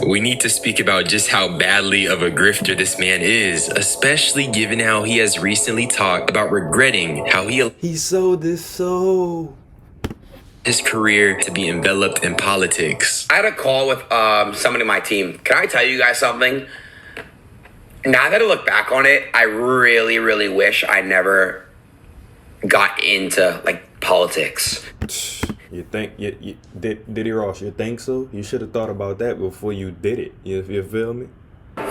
We need to speak about just how badly of a grifter this man is, especially given how he has recently talked about regretting how he sold his soul. His career to be enveloped in politics. I had a call with somebody on my team. Can I tell you guys something? Now that I look back on it, I really, really wish I never got into like politics. You think Diddy Ross? You think so? You should have thought about that before you did it. You feel me?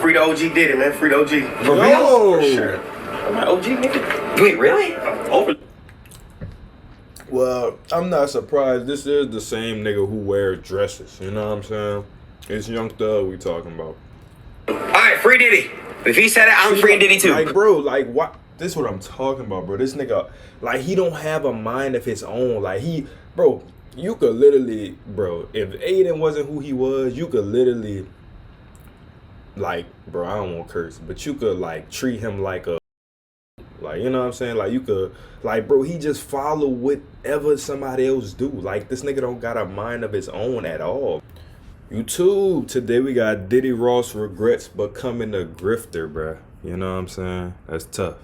Free the OG did it, man. Free the OG. For real? For sure. My OG nigga. Wait, really? Over. Well, I'm not surprised. This is the same nigga who wears dresses. You know what I'm saying? It's Young Thug we talking about. All right, free Diddy. If he said it, I'm free Diddy too. Like, bro, like, what? This is what I'm talking about, bro. This nigga, like, he don't have a mind of his own. Like, bro, you could literally, bro, if Adin wasn't who he was, you could literally, like, bro, I don't want to curse, but you could, like, treat him like a, like, you know what I'm saying? Like, you could, like, bro, he just follow whatever somebody else do. Like, this nigga don't got a mind of his own at all. YouTube, today we got Diddy Ross regrets becoming a grifter, bro. You know what I'm saying? That's tough.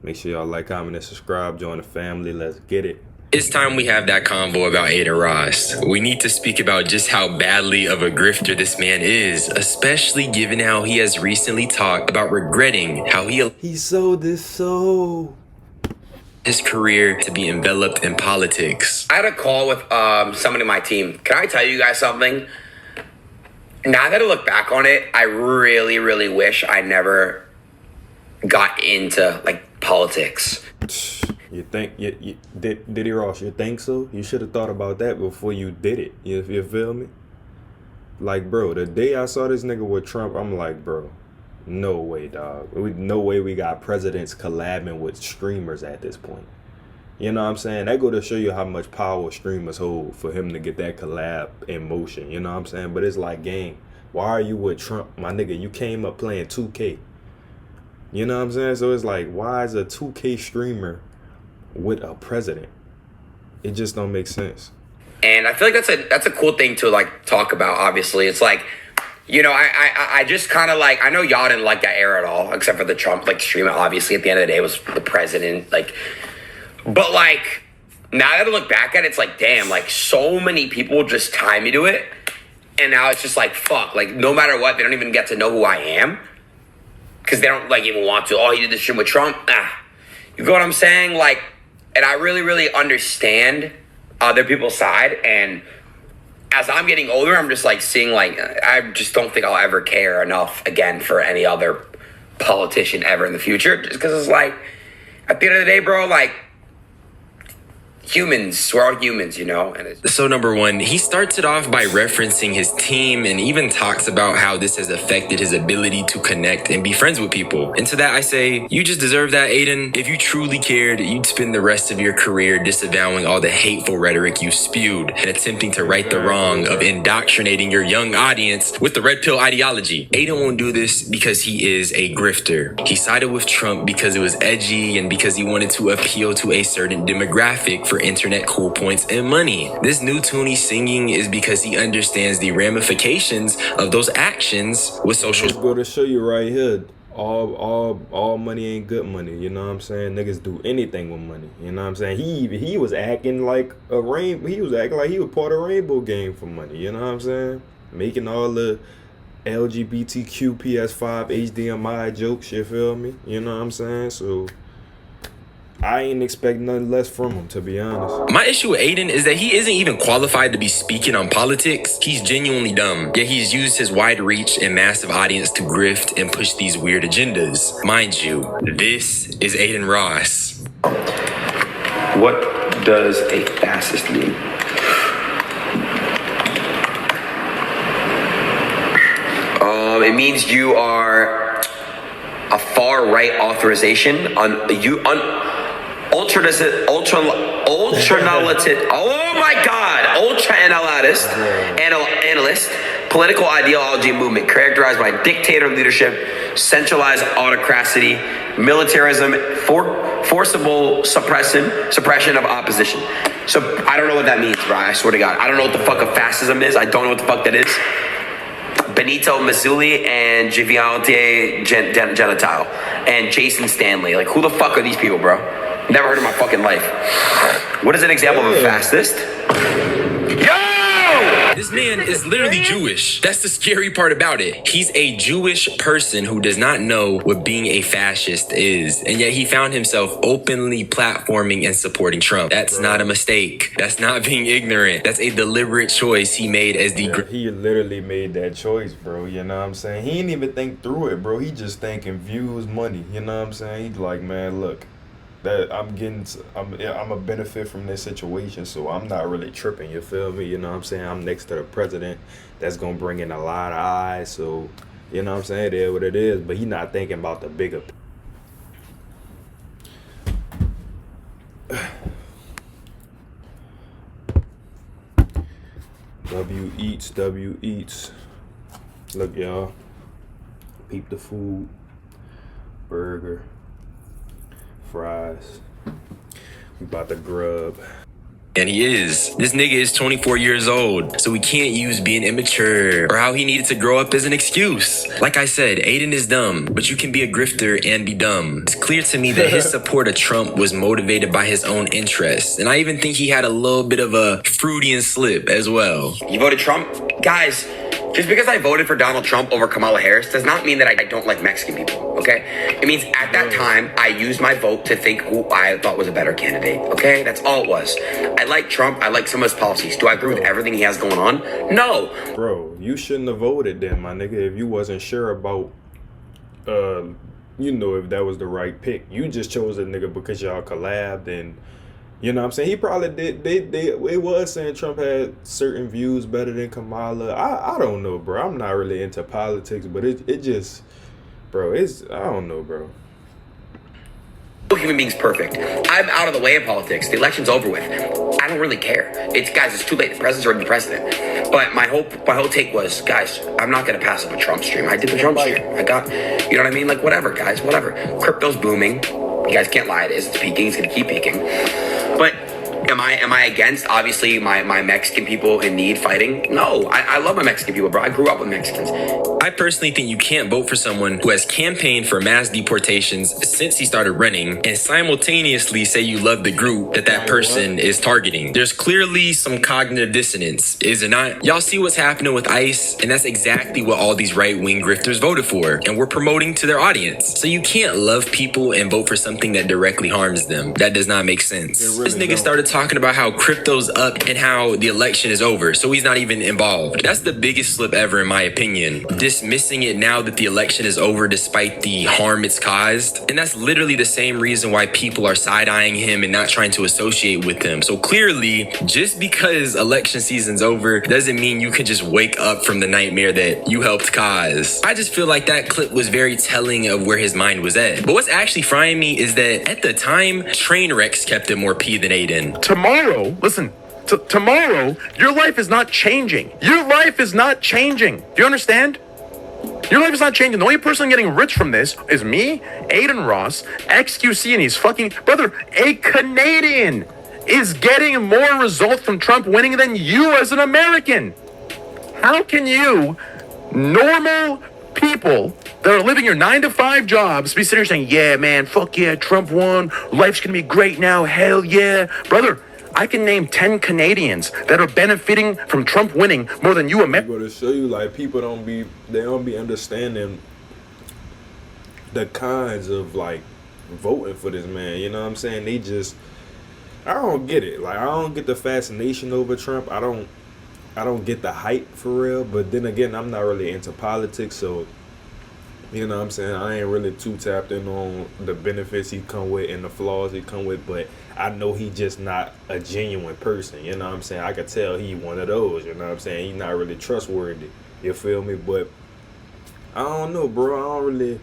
Make sure y'all like, comment, and subscribe. Join the family. Let's get it. It's time we have that convo about Adin Ross. We need to speak about just how badly of a grifter this man is, especially given how he has recently talked about regretting how he sold his soul. His career to be enveloped in politics. I had a call with somebody on my team. Can I tell you guys something? Now that I look back on it, I really, really wish I never got into like politics. You think Diddy Ross? You think so? You should have thought about that before you did it. You feel me? Like, bro, the day I saw this nigga with Trump, I'm like, bro, no way, dog. No way we got presidents collabing with streamers at this point. You know what I'm saying? That go to show you how much power streamers hold for him to get that collab in motion. You know what I'm saying? But it's like, gang, why are you with Trump? My nigga, you came up playing 2K. You know what I'm saying? So it's like, why is a 2K streamer with a president? It just don't make sense. And I feel like that's a cool thing to like talk about. Obviously, it's like, you know, I just kind of like, I know y'all didn't like that era at all, except for the Trump like streamer. Obviously, at the end of the day, it was the president. Like, but like now that I look back at it, it's like, damn, like so many people just tie me to it, and now it's just like, fuck, like no matter what, they don't even get to know who I am. Because they don't like even want to. Oh, he did this shit with Trump. You get what I'm saying? Like, and I really, really understand other people's side. And as I'm getting older, I'm just like seeing like, I just don't think I'll ever care enough again for any other politician ever in the future. Just because it's like, at the end of the day, bro, like, humans, we're all humans, you know? And so number one, he starts it off by referencing his team and even talks about how this has affected his ability to connect and be friends with people. And to that I say, you just deserve that, Adin. If you truly cared, you'd spend the rest of your career disavowing all the hateful rhetoric you spewed and attempting to right the wrong of indoctrinating your young audience with the red pill ideology. Adin won't do this because he is a grifter. He sided with Trump because it was edgy and because he wanted to appeal to a certain demographic for internet cool points and money. This new tune he's singing is because he understands the ramifications of those actions with social. Go to show you right here, all money ain't good money. You know what I'm saying? Niggas do anything with money. You know what I'm saying? He was acting like a rainbow. He was acting like he was part of Rainbow Game for money. You know what I'm saying? Making all the LGBTQ PS5 HDMI jokes. You feel me? You know what I'm saying? So I ain't expect nothing less from him, to be honest. My issue with Adin is that he isn't even qualified to be speaking on politics. He's genuinely dumb, yet he's used his wide reach and massive audience to grift and push these weird agendas. Mind you, this is Adin Ross. what does a fascist mean? It means you are a far right authorization on ultra-analytic, oh my God, ultra-analyst, political ideology movement characterized by dictator leadership, centralized autocracy, militarism, forcible suppression of opposition. So I don't know what that means, bro. I swear to God. I don't know what the fuck a fascism is. I don't know what the fuck that is. Benito Mazzulli and Giviante Genitile and Jason Stanley. Like, who the fuck are these people, bro? Never heard of my fucking life. What is an example of a fastest? This man is literally Jewish. That's the scary part about it. He's a Jewish person who does not know what being a fascist is. And yet he found himself openly platforming and supporting Trump. That's not a mistake. That's not being ignorant. That's a deliberate choice he made as the... He literally made that choice, bro. You know what I'm saying? He didn't even think through it, bro. He just thinking views, money. You know what I'm saying? He's like, man, look. That I'm a benefit from this situation, so I'm not really tripping, you feel me? You know what I'm saying? I'm next to the president that's gonna bring in a lot of eyes, so you know what I'm saying? It is what it is, but he not thinking about the bigger W eats. Look, y'all, peep the food. Burger, fries. We about to grub. And he is. This nigga is 24 years old, so we can't use being immature or how he needed to grow up as an excuse. Like I said, Adin is dumb, but you can be a grifter and be dumb. It's clear to me that his support of Trump was motivated by his own interests, and I even think he had a little bit of a Freudian slip as well. You voted Trump? Guys, just because I voted for Donald Trump over Kamala Harris does not mean that I don't like Mexican people, okay? It means at that time, I used my vote to think who I thought was a better candidate, okay? That's all it was. I like Trump. I like some of his policies. Do I agree with everything he has going on? No. Bro, you shouldn't have voted then, my nigga, if you wasn't sure about, you know, if that was the right pick. You just chose a nigga because y'all collabed and... You know what I'm saying? He probably did. It was saying Trump had certain views better than Kamala. I don't know, bro. I'm not really into politics, but it just, bro, I don't know, bro. No human being's perfect. I'm out of the way of politics. The election's over with. I don't really care. It's too late. The president's already the president. But my whole take was, guys, I'm not gonna pass up a Trump stream. I did the Trump stream. You know what I mean? Like, whatever, guys, whatever. Crypto's booming. You guys can't lie. It is. It's peaking. It's gonna keep peaking. But am I against, obviously, my Mexican people in need fighting? No, I love my Mexican people, bro. I grew up with Mexicans. I personally think you can't vote for someone who has campaigned for mass deportations since he started running and simultaneously say you love the group that person is targeting. There's clearly some cognitive dissonance, is it not? Y'all see what's happening with ICE, and that's exactly what all these right-wing grifters voted for, and we're promoting to their audience. So you can't love people and vote for something that directly harms them. That does not make sense. This nigga started talking about how crypto's up and how the election is over, so he's not even involved. That's the biggest slip ever, in my opinion. Dismissing it now that the election is over despite the harm it's caused. And that's literally the same reason why people are side-eyeing him and not trying to associate with him. So clearly, just because election season's over doesn't mean you can just wake up from the nightmare that you helped cause. I just feel like that clip was very telling of where his mind was at. But what's actually frying me is that at the time, train wrecks kept him more P than Adin. Tomorrow, listen, tomorrow, your life is not changing. Your life is not changing. Do you understand? Your life is not changing. The only person getting rich from this is me, Adin Ross, XQC, and he's fucking... Brother, a Canadian is getting more results from Trump winning than you as an American. How can you, normal people that are living your 9-to-5 jobs, be sitting here saying, yeah, man, fuck yeah, Trump won, life's gonna be great now, hell yeah. Brother, I can name 10 Canadians that are benefiting from Trump winning more than you Americans. I'm going to show you, like, people don't be understanding the kinds of, like, voting for this man. You know what I'm saying? I don't get it. Like, I don't get the fascination over Trump. I don't get the hype for real. But then again, I'm not really into politics, so you know what I'm saying? I ain't really too tapped in on the benefits he come with and the flaws he come with, but I know he just not a genuine person, you know what I'm saying? I could tell he one of those, you know what I'm saying? He not really trustworthy, you feel me? But I don't know, bro. I don't really...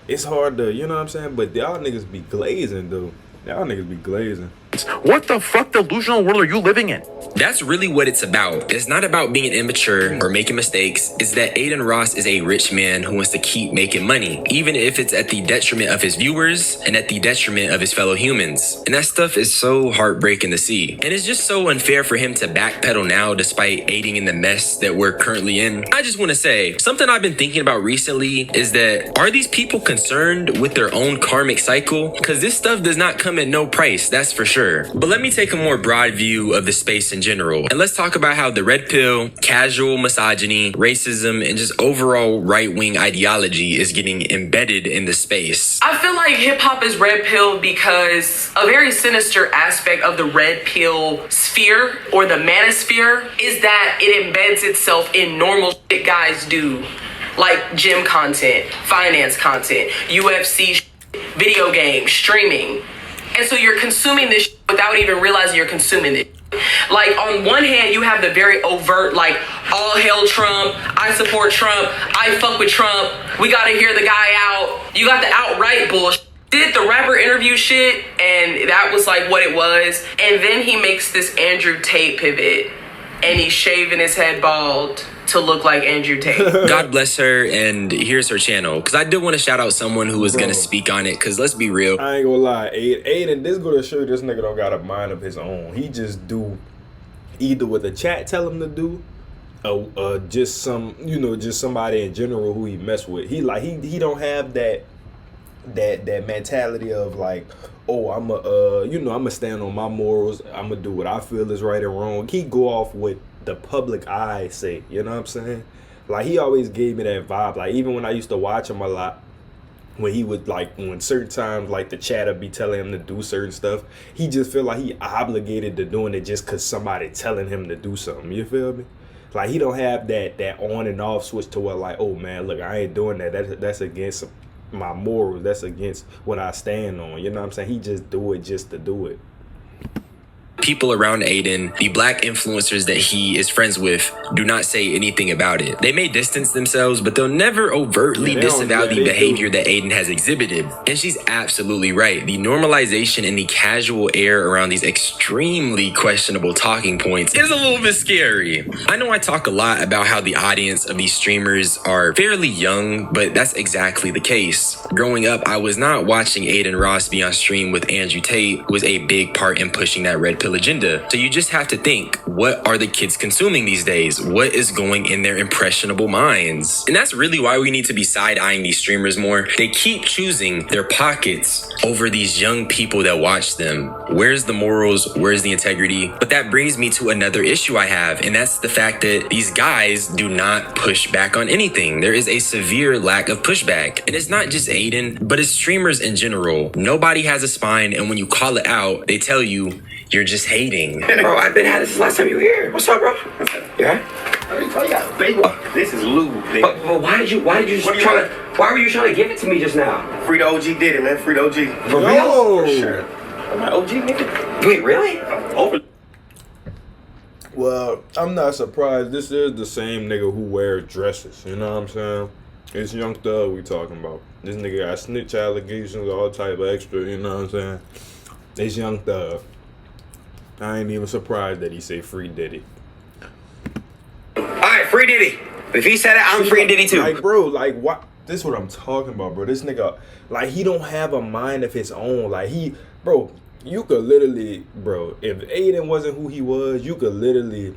It's hard to, you know what I'm saying? But y'all niggas be glazing, though. Y'all niggas be glazing. What the fuck delusional world are you living in? That's really what it's about. It's not about being immature or making mistakes. It's that Adin Ross is a rich man who wants to keep making money, even if it's at the detriment of his viewers and at the detriment of his fellow humans. And that stuff is so heartbreaking to see. And it's just so unfair for him to backpedal now despite aiding in the mess that we're currently in. I just want to say, something I've been thinking about recently is that, are these people concerned with their own karmic cycle? Because this stuff does not come at no price, that's for sure. But let me take a more broad view of the space in general. And let's talk about how the red pill, casual misogyny, racism, and just overall right-wing ideology is getting embedded in the space. I feel like hip hop is red pill because a very sinister aspect of the red pill sphere or the manosphere is that it embeds itself in normal shit guys do, like gym content, finance content, UFC, video games, streaming. And so you're consuming this shit without even realizing you're consuming it. Like, on one hand, you have the very overt, like, all hail Trump, I support Trump, I fuck with Trump, we gotta hear the guy out. You got the outright bullshit. Did the rapper interview shit, and that was like what it was. And then he makes this Andrew Tate pivot, and he's shaving his head bald to look like Andrew Tate. God bless her, and here's her channel. Because I did want to shout out someone who was going to speak on it, because let's be real. I ain't gonna lie, Adin, this go to show you this nigga don't got a mind of his own. He just do either what the chat tell him to do, or just some, just somebody in general who he mess with. He don't have that mentality of like, oh, I'ma stand on my morals, I'ma do what I feel is right and wrong. He go off with the public eye say, you know what I'm saying? Like, he always gave me that vibe. Like, even when I used to watch him a lot, when he would, like, when certain times, like, the chat would be telling him to do certain stuff, he just feel like he obligated to doing it just because somebody telling him to do something. You feel me? Like, he don't have that on and off switch to where, like, oh, man, look, I ain't doing that. That's against my morals. That's against what I stand on. You know what I'm saying? He just do it just to do it. People around Adin, the black influencers that he is friends with, do not say anything about it. They may distance themselves, but they'll never overtly disavow the behavior that Adin has exhibited. And she's absolutely right. The normalization and the casual air around these extremely questionable talking points is a little bit scary. I know I talk a lot about how the audience of these streamers are fairly young, but that's exactly the case. Growing up, I was not watching Adin Ross be on stream with Andrew Tate, who was a big part in pushing that red pill agenda. So you just have to think, what are the kids consuming these days? What is going in their impressionable minds? And that's really why we need to be side-eyeing these streamers more. They keep choosing their pockets over these young people that watch them. Where's the morals? Where's the integrity? But that brings me to another issue I have, and that's the fact that these guys do not push back on anything. There is a severe lack of pushback. And it's not just Adin, but it's streamers in general. Nobody has a spine, and when you call it out, they tell you, you're just hating. Bro, I've been at this last time you were here. What's up, bro? Yeah? This is lube, nigga. But why were you trying to give it to me just now? Free the OG did it, man. Free the OG. For real? For sure. I'm my OG, nigga. Wait, really? Over. Well, I'm not surprised. This is the same nigga who wears dresses. You know what I'm saying? It's Young Thug we talking about. This nigga got snitch allegations, all type of extra. You know what I'm saying? It's Young Thug. I ain't even surprised that he say free Diddy. Alright, free Diddy. If he said it, I'm free Diddy too. Like, bro, like, what? This is what I'm talking about, bro. This nigga, like, he don't have a mind of his own. Like, bro, you could literally, bro, if Adin wasn't who he was, you could literally,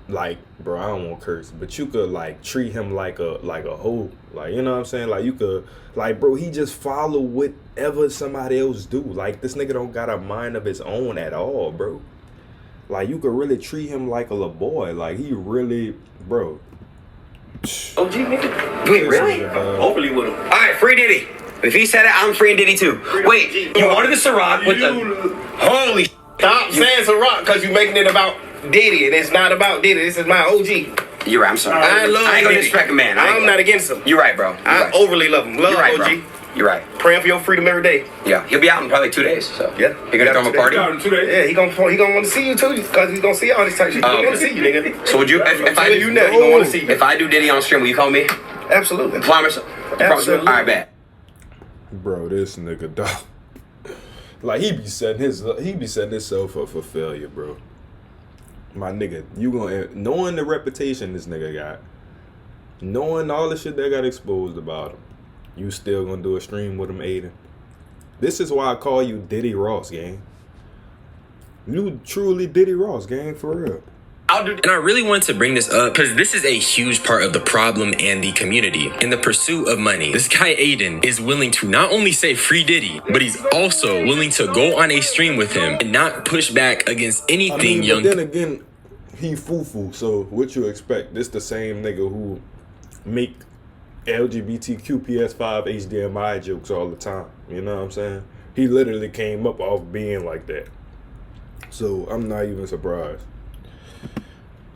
like, bro, I don't want to curse, but you could, like, treat him like a hoe. Like, you know what I'm saying? Like, you could, like, bro, he just follow whatever somebody else do. Like, this nigga don't got a mind of his own at all, bro. Like, you could really treat him like a little boy. Like, he really, bro. OG, nigga. Wait, really? Overly with him. Alright, free Diddy. If he said it, I'm free Diddy too. Wait, you wanted the Ciroc with the... Holy stop saying Ciroc because you making it about Diddy, and it's not about Diddy. This is my OG. You're right, I'm sorry. I love I ain't gonna Diddy. disrespect a man. I'm not against him. You're right, bro. I overly love him. Love You're right, OG. bro. You're right. Praying for your freedom every day. Yeah, he'll be out in probably 2 days. So Yeah. you're gonna throw him a party. Yeah, he gonna want to see you too, because he's gonna see all this type of shit. He Oh, want to okay. see you, nigga. So would you? If I do, you know, he gonna want to see you. if I do Diddy on stream, will you call me? Absolutely. Promise. Absolutely. All right, bet. Bro, this nigga, dog. Like he be setting himself up for failure, bro. My nigga, you gonna knowing the reputation this nigga got, knowing all the shit that got exposed about him, you still gonna do a stream with him, Adin? This is why I call you Diddy Ross, gang. You truly Diddy Ross, gang, for real. And I really want to bring this up because this is a huge part of the problem and the community. In the pursuit of money, this guy Adin is willing to not only say free Diddy, but he's also willing to go on a stream with him and not push back against anything young. But then again, he foo-foo, so what you expect? This the same nigga who make LGBTQ PS5 HDMI jokes all the time. You know what I'm saying? He literally came up off being like that. So I'm not even surprised.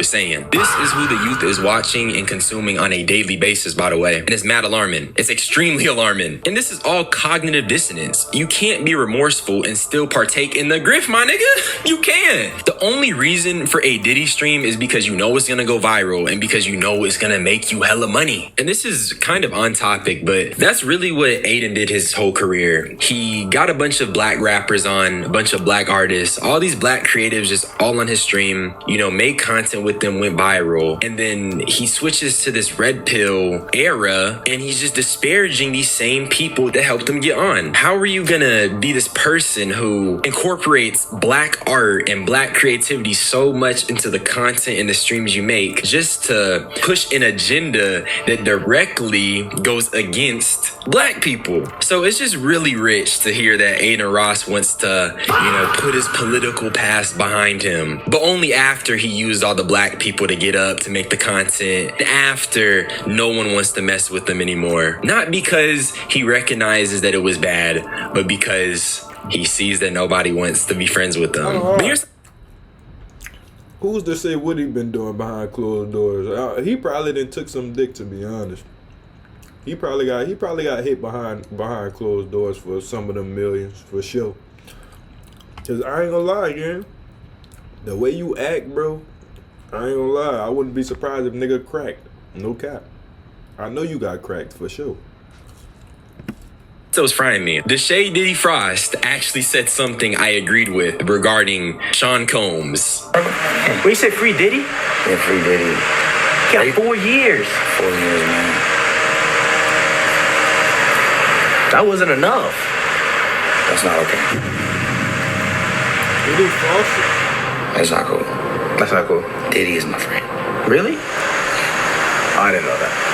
Saying this is who the youth is watching and consuming on a daily basis, by the way, and it's mad alarming. It's extremely alarming, and this is all cognitive dissonance. You can't be remorseful and still partake in the grift, my nigga. You can't. The only reason for a Diddy stream is because you know it's gonna go viral and because you know it's gonna make you hella money. And this is kind of on topic, but that's really what Adin did his whole career. He got a bunch of black rappers on, a bunch of black artists, all these black creatives just all on his stream, you know, made content with them, went viral, and then he switches to this red pill era and he's just disparaging these same people that helped him get on. How are you gonna be this person who incorporates black art and black creativity so much into the content and the streams you make just to push an agenda that directly goes against black people? So it's just really rich to hear that Adin Ross wants to, you know, put his political past behind him, but only after he used all the black people to get up to make the content, after no one wants to mess with them anymore. Not because he recognizes that it was bad, but because he sees that nobody wants to be friends with them. But here's Who's to say what he been doing behind closed doors? He probably done took some dick, to be honest. He probably got hit behind closed doors for some of them millions, for sure. Cause I ain't gonna lie, man. The way you act, bro, I ain't gonna lie. I wouldn't be surprised if nigga cracked. No cap. I know you got cracked for sure. So it was frying me. The Shade Diddy Frost actually said something I agreed with regarding Sean Combs. When you say free Diddy? Yeah, free Diddy. He got 4 years. 4 years, man. That wasn't enough. That's not okay. Diddy Frost? That's not cool. That's not cool. Diddy is my friend. Really? I didn't know that.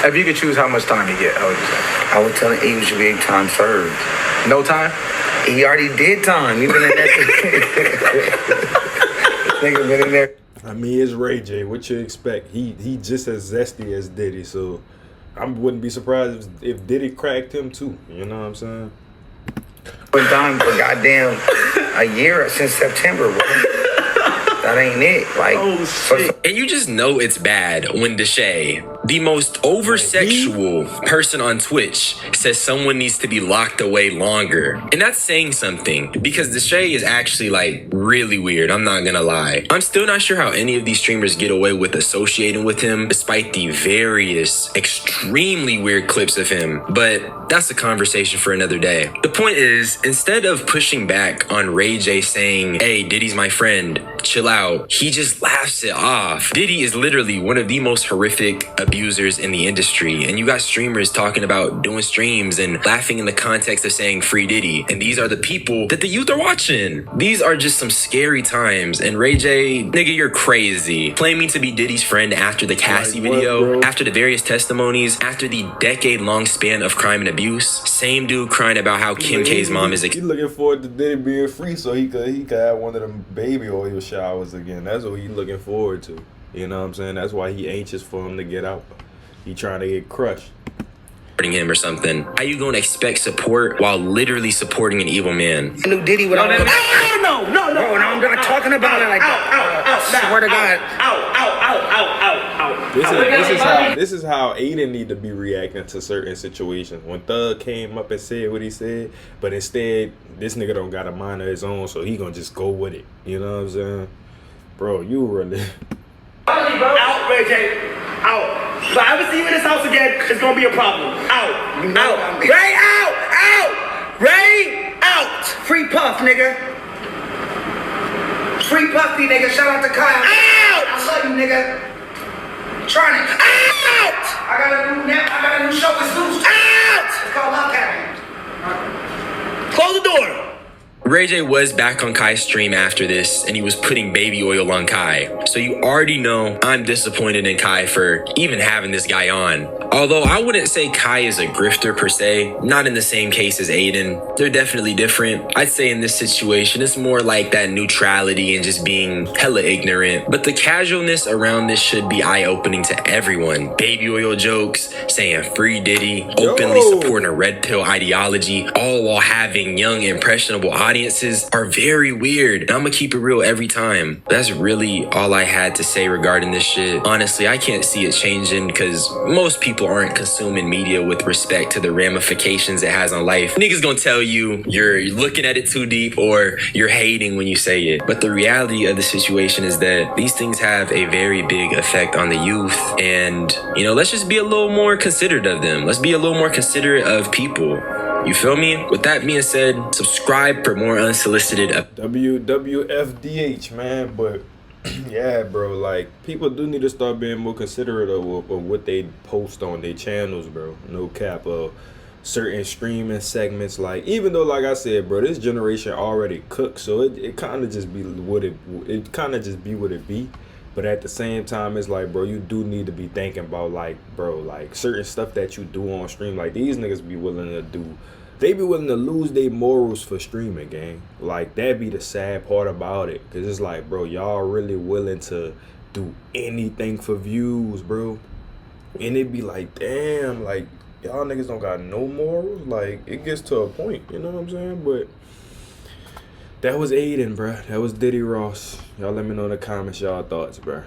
If you could choose how much time you get, how would you say? I would tell him he should be time served. No time? He already did time. He been in that. Nigga been in there. I mean, it's Ray J. What you expect? He just as zesty as Diddy, so I wouldn't be surprised if Diddy cracked him too. You know what I'm saying? Been done for goddamn a year since September, bro. That ain't it. Like, oh shit. And you just know it's bad when Deshae, the most over-sexual person on Twitch, says someone needs to be locked away longer. And that's saying something, because Deshae is actually like really weird, I'm not gonna lie. I'm still not sure how any of these streamers get away with associating with him, despite the various extremely weird clips of him. But that's a conversation for another day. The point is, instead of pushing back on Ray J saying, hey, Diddy's my friend, chill out, he just laughs it off. Diddy is literally one of the most horrific abusers in the industry, and you got streamers talking about doing streams and laughing in the context of saying free Diddy, and these are the people that the youth are watching. These are just some scary times, and Ray J, nigga, you're crazy. Claiming to be Diddy's friend after the Cassie video, after the various testimonies, after the decade-long span of crime and abuse. Same dude crying about how Kim K's mom is He looking forward to Diddy being free so he could have one of them baby oil showers again. That's what he looking forward to. You know what I'm saying? That's why he anxious for him to get out. He trying to get crushed. Him or something. How you gonna expect support while literally supporting an evil man? I knew Diddy without. No. Bro, now I'm not talking about it like that. Swear to God. This is how Adin need to be reacting to certain situations. When Thug came up and said what he said, but instead this nigga don't got a mind of his own, so he gonna just go with it. You know what I'm saying? Bro, you really Out, Ray J. Out. If I ever see you in this house again, it's gonna be a problem. Out. Ray, out! Ray out. Free Puff, nigga. Free Puffy, nigga. Shout out to Kyle. Out. I love you, nigga. Trying it. Out. I got a new show with Zeus. Out. It's called Love Cabin. Close the door. Ray J was back on Kai's stream after this, and he was putting baby oil on Kai. So you already know I'm disappointed in Kai for even having this guy on. Although I wouldn't say Kai is a grifter per se, not in the same case as Adin. They're definitely different. I'd say in this situation, it's more like that neutrality and just being hella ignorant. But the casualness around this should be eye-opening to everyone. Baby oil jokes, saying free Diddy, openly supporting a red pill ideology, all while having young, impressionable audiences are very weird. And I'm gonna keep it real every time. That's really all I had to say regarding this shit. Honestly, I can't see it changing because most people aren't consuming media with respect to the ramifications it has on life. Niggas gonna tell you you're looking at it too deep or you're hating when you say it. But the reality of the situation is that these things have a very big effect on the youth. And, you know, let's just be a little more considerate of them. Let's be a little more considerate of people. You feel me? With that being said, subscribe for more unsolicited WWFDH, man. But yeah, bro, like people do need to start being more considerate of what they post on their channels, bro. No cap of certain streaming segments. Like, even though, like I said, bro, this generation already cooks, so it kind of just be what it be. But at the same time, it's like, bro, you do need to be thinking about, like, bro, like, certain stuff that you do on stream. Like, these niggas be willing to do. They be willing to lose their morals for streaming, gang. Like, that be the sad part about it. Because it's like, bro, y'all really willing to do anything for views, bro. And it be like, damn, like, y'all niggas don't got no morals. Like, it gets to a point, you know what I'm saying? But that was Adin, bro. That was Diddy Ross. Y'all let me know in the comments y'all thoughts, bro.